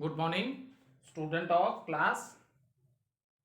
Good morning, student of class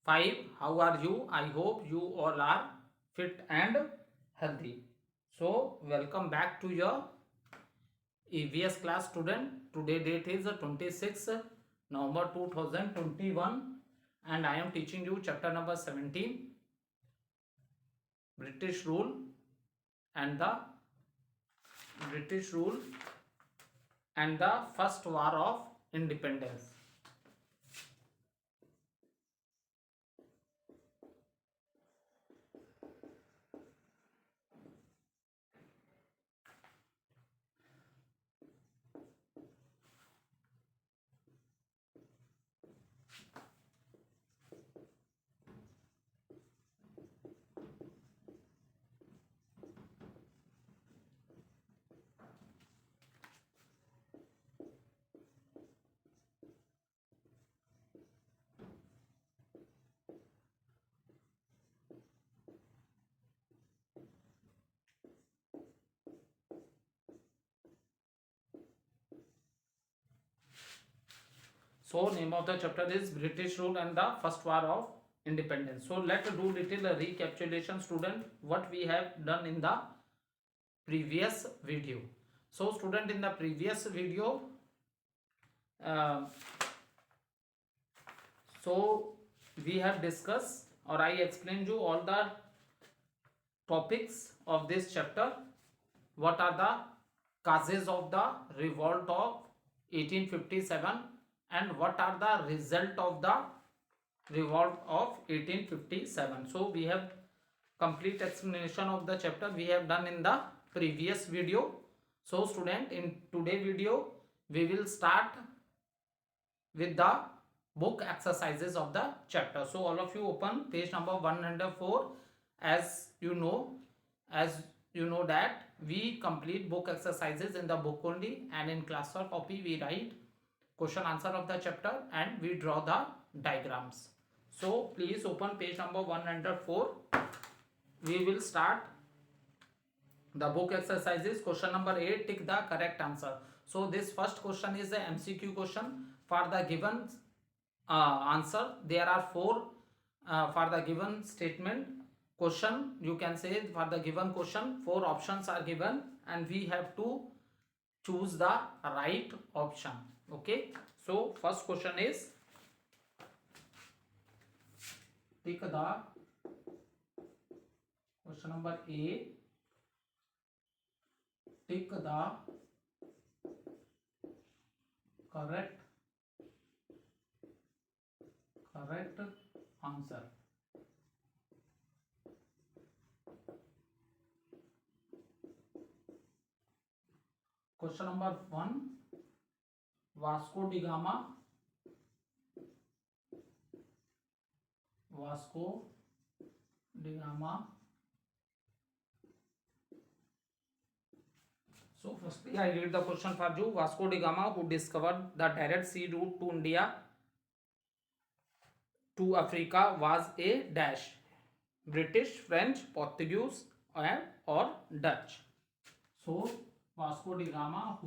5. How are you? I hope you all are fit and healthy. So, welcome back to your EVS class student. Today date is 26th November 2021 and I am teaching you chapter number 17, British rule and the British rule and the first war of independence. So name of the chapter is British rule and the first war of independence. So let's do little recapitulation student what we have done in the previous video. So student, in the previous video, uh, so we have discussed or I explained you all the topics of this chapter. What are the causes of the revolt of 1857 and what are the result of the revolt of 1857. So we have complete explanation of the chapter we have done in the previous video. So student, in today video we will start with the book exercises of the chapter. So all of you open page number 104. as you know as you know that we complete book exercises in the book only, and in class or copy we write question answer of the chapter and we draw the diagrams. So please open page number 104. We will start the book exercises. Question number 8, tick the correct answer. So this first question is a MCQ question. For the given answer, there are four for the given statement question. You can say for the given question, four options are given and we have to choose the right option. Okay. So first question is, take the question number A. Take the correct answer. Question number 1, Vasco da Gama. Vasco da Gama. So firstly I read the question for you. Vasco da Gama, who discovered the direct sea route to India to Africa, was a dash: British, French, Portuguese or Dutch. So Vasco da Gama,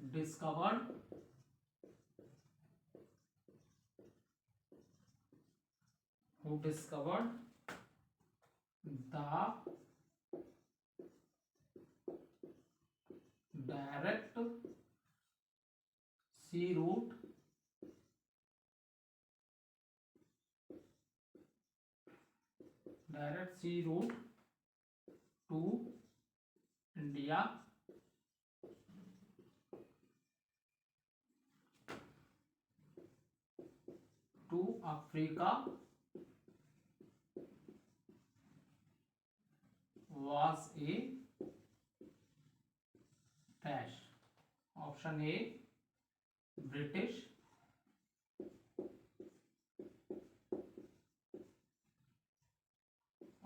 discovered who discovered the direct sea route to India to Africa was a dash. Option A, British.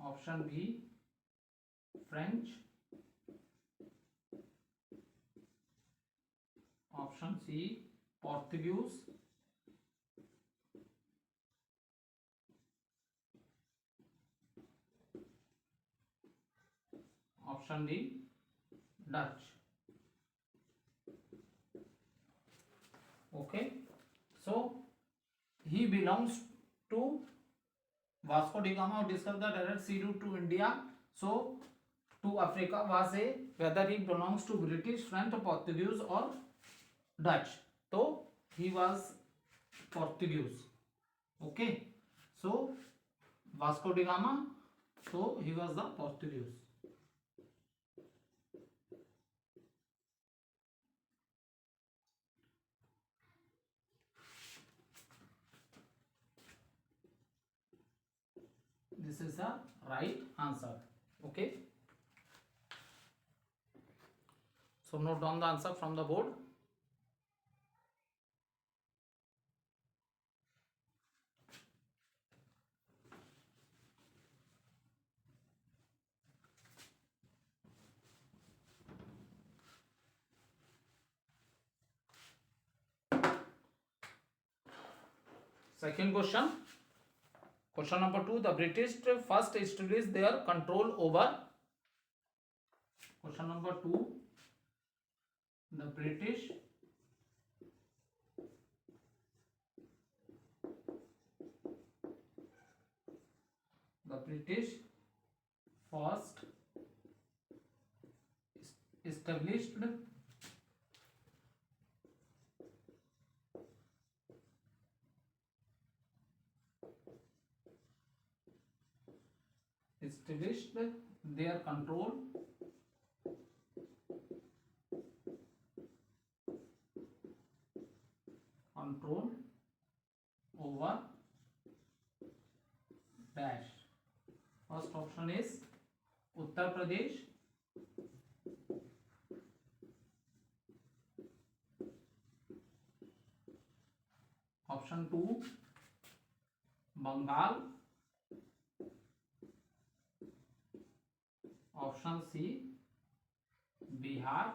Option B, French. Option C, Portuguese. Option D, Dutch. Okay, so he belongs to Vasco da Gama, who discovered the direct sea route to India. So to Africa was a whether he belongs to British, French, Portuguese or Dutch. So he was Portuguese. Okay, so Vasco da Gama, so he was the Portuguese. This is the right answer. Okay, so note down the answer from the board. Second question. Question number 2. The British first established their control over. Question number 2. The British first established their control over dash. First option is Uttar Pradesh, option 2 Bengal, option C Bihar,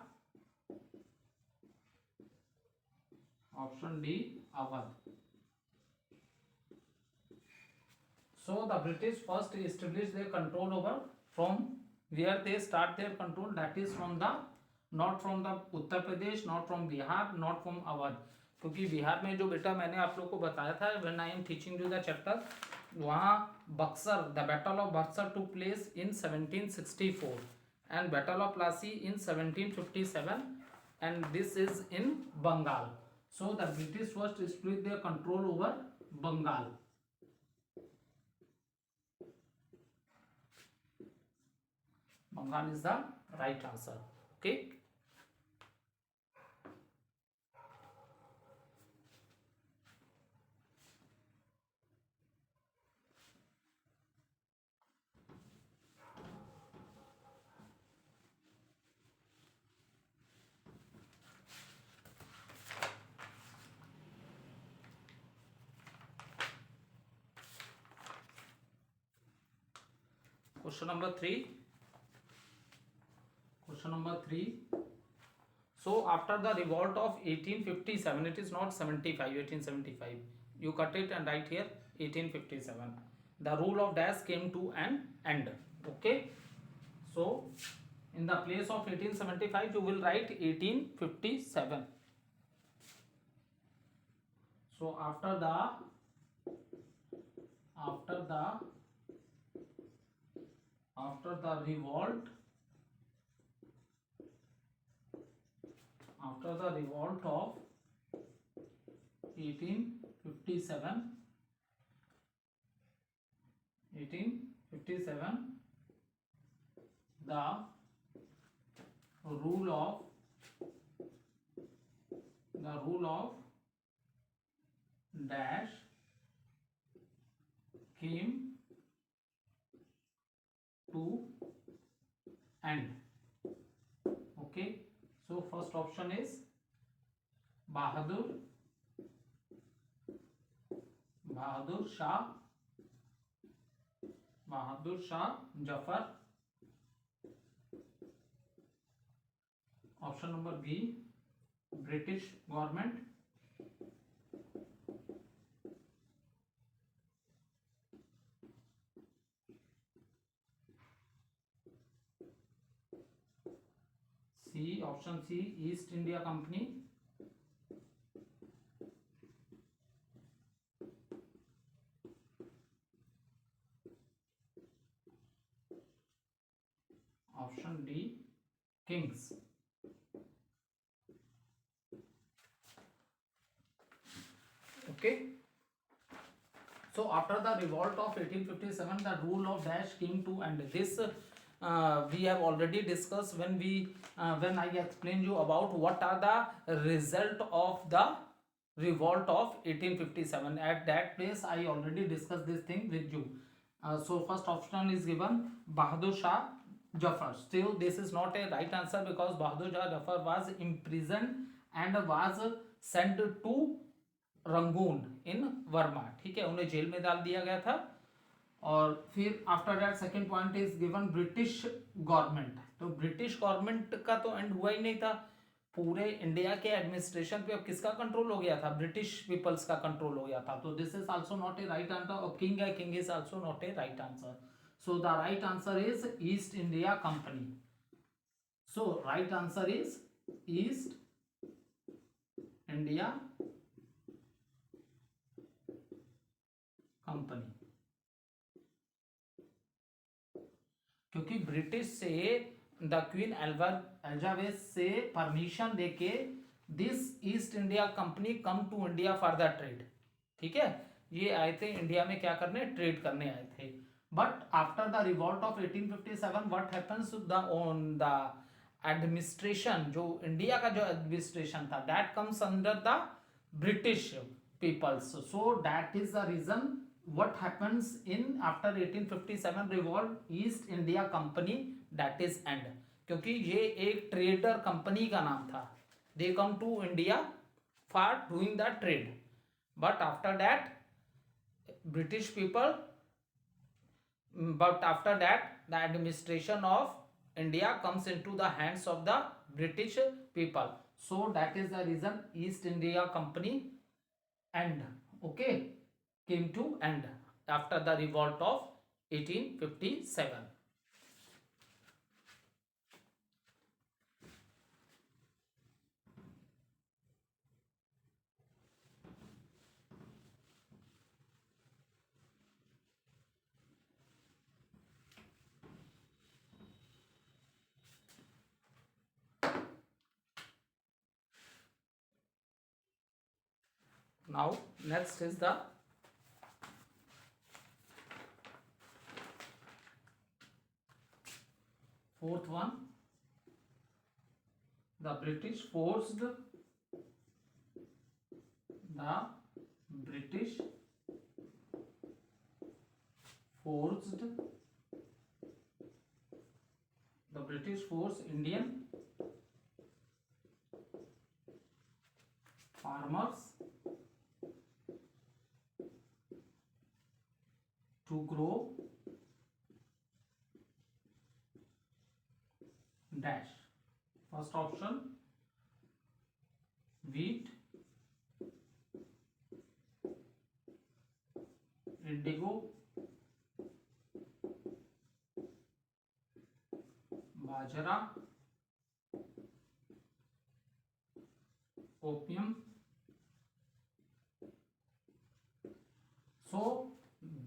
option D Awadh. So the British first established their control over, from where they start their control, that is from the not from the Uttar Pradesh, not from Bihar, not from Awadh. क्योंकि बिहार में जो बेटा मैंने आप लोग को बताया था when I am teaching you the chapter, वहाँ Buxar, the battle of Buxar took place in 1764 and battle of Plassey in 1757 and this is in Bengal. So the British first split their control over Bengal. Bengal is the right answer. Okay. Question number 3. Question number 3. So after the revolt of 1857, it is not 75, 1875. You cut it and write here 1857. The rule of dash came to an end. Okay. So in the place of 1875, you will write 1857. So after the revolt, after the revolt of 1857, the rule of dash came to end. Okay, so first option is Bahadur Shah Jafar. Option number B, British government. C, option C, East India Company. option D, kings. Okay. So after the revolt of 1857, the rule of dash came to end. This we have already discussed when I explained you about what are the result of the revolt of 1857. At that place, I already discussed this thing with you. So first option is given, Bahadur Shah Jafar. Still, this is not a right answer because Bahadur Shah Jafar was imprisoned and was sent to Rangoon in Burma, ठीक है, उन्हें jail में डाल दिया गया था. और फिर after that second point is given British government. तो ब्रिटिश गवर्नमेंट का तो एंड हुआ ही नहीं था. पूरे इंडिया के एडमिनिस्ट्रेशन पे अब किसका कंट्रोल हो गया था? ब्रिटिश पीपल्स का कंट्रोल हो गया था. तो this is also not a right answer. और किंग है, king is also not a right answer. So the right answer is East India Company. So right answer is East India Company. क्योंकि British से the Queen Elizabeth से permission देके this East India Company come to India for the trade. ठीक है, ये आए थे India में क्या करने? ट्रेड करने आए थे. But after the revolt of 1857 what happens the administration, जो इंडिया का जो एडमिनिस्ट्रेशन था, that comes under the British peoples. So that is the reason what happens in after 1857 revolt east india company that is end. क्योंकि ये एक trader company का नाम था. they come to india for doing the trade, but after that british people, but after that the administration of india comes into the hands of the british people. So that is the reason east india company end, okay, came to end after the revolt of 1857. Now next is the fourth one. The British forced the British forced Indian farmers to grow dash. First option wheat, indigo, bajra, opium. So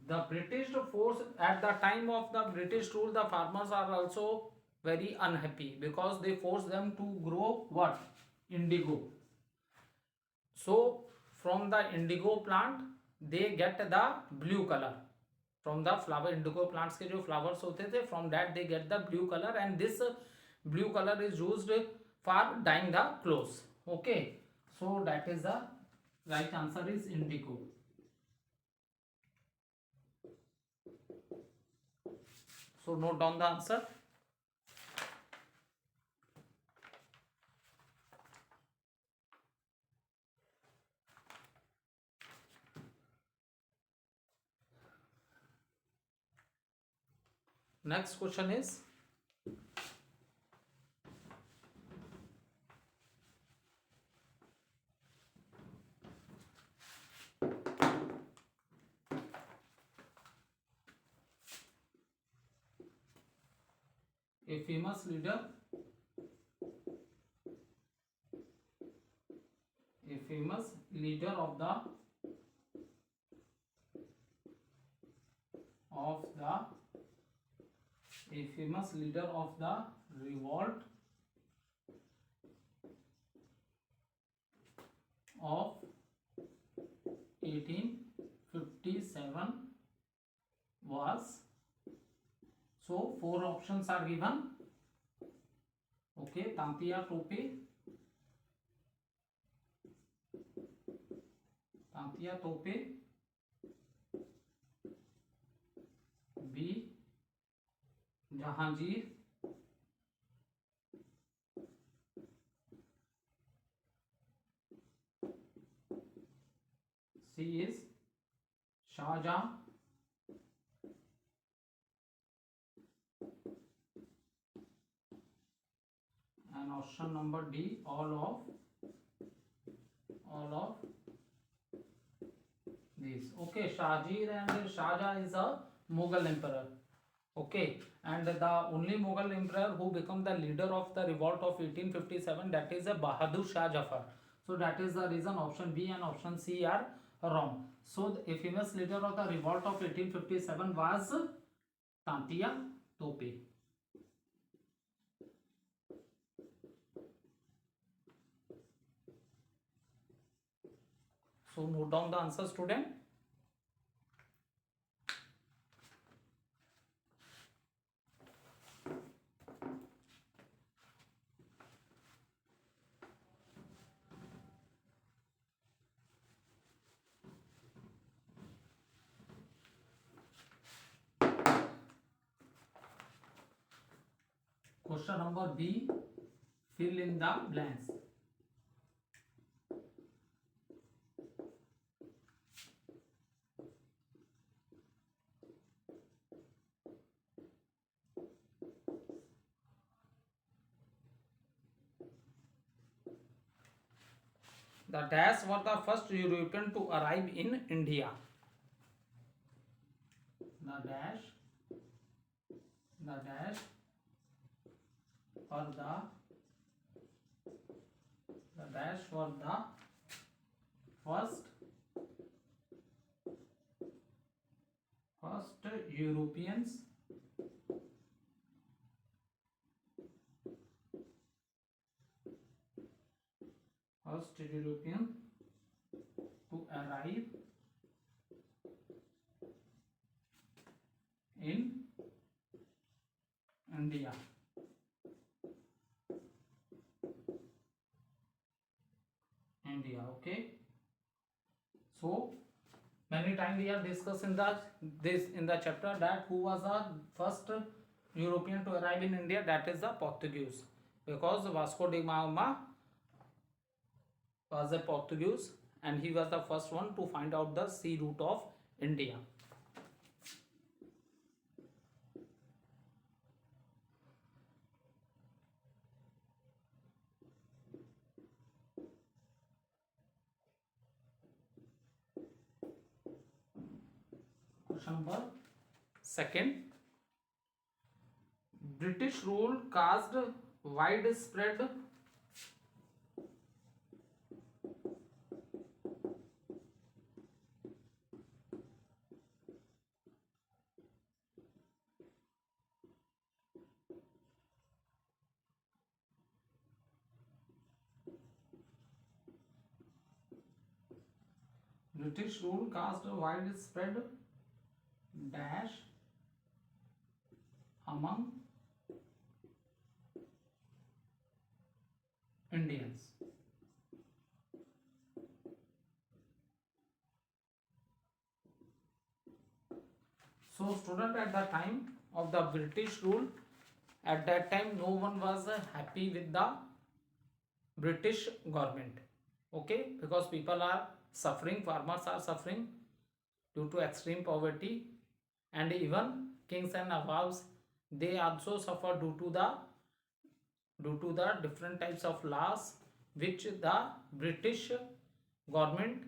the British force at the time of the British rule, the farmers are also very unhappy because they force them to grow what? Indigo. So from the indigo plant they get the blue color. From the flower, indigo plants के जो flowers होते थे, from that they get the blue color, and this blue color is used for dyeing the clothes. Okay, so that is the right answer is indigo. So note down the answer. Next question is a famous leader of the revolt of 1857 was, so four options are given. Okay, Tantia Tope, B. Jahangir, C is Shahjahan, and option number D, all of these. Okay, Shahjir and Shahjahan is a Mughal emperor. Okay, and the only Mughal emperor who became the leader of the revolt of 1857, that is a Bahadur Shah Jafar. So that is the reason option B and option C are wrong. So the famous leader of the revolt of 1857 was Tantia Tope. So note down the answer, student. Question number B, fill in the blanks. The Dash were the first European to arrive in India. The Dash were the first Europeans to arrive in India. Okay. So many times we have discussed in the chapter that who was the first European to arrive in India. That is the Portuguese, because Vasco da Gama was a Portuguese and he was the first one to find out the sea route of India. Question number second. British rule caused widespread dash among Indians. So student, at the time of the British rule, at that time no one was happy with the British government. Okay, because people are suffering, farmers are suffering due to extreme poverty, and even kings and nawabs, they also suffer due to the different types of laws which the British government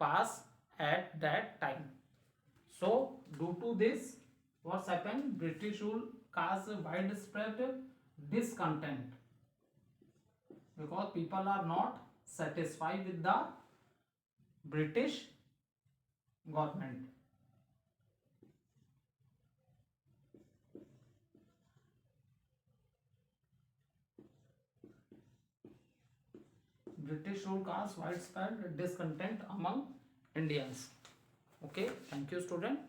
passed at that time. So due to this, what's happened? British rule caused widespread discontent because people are not satisfied with the British government. British rule caused widespread discontent among Indians. Okay, thank you student.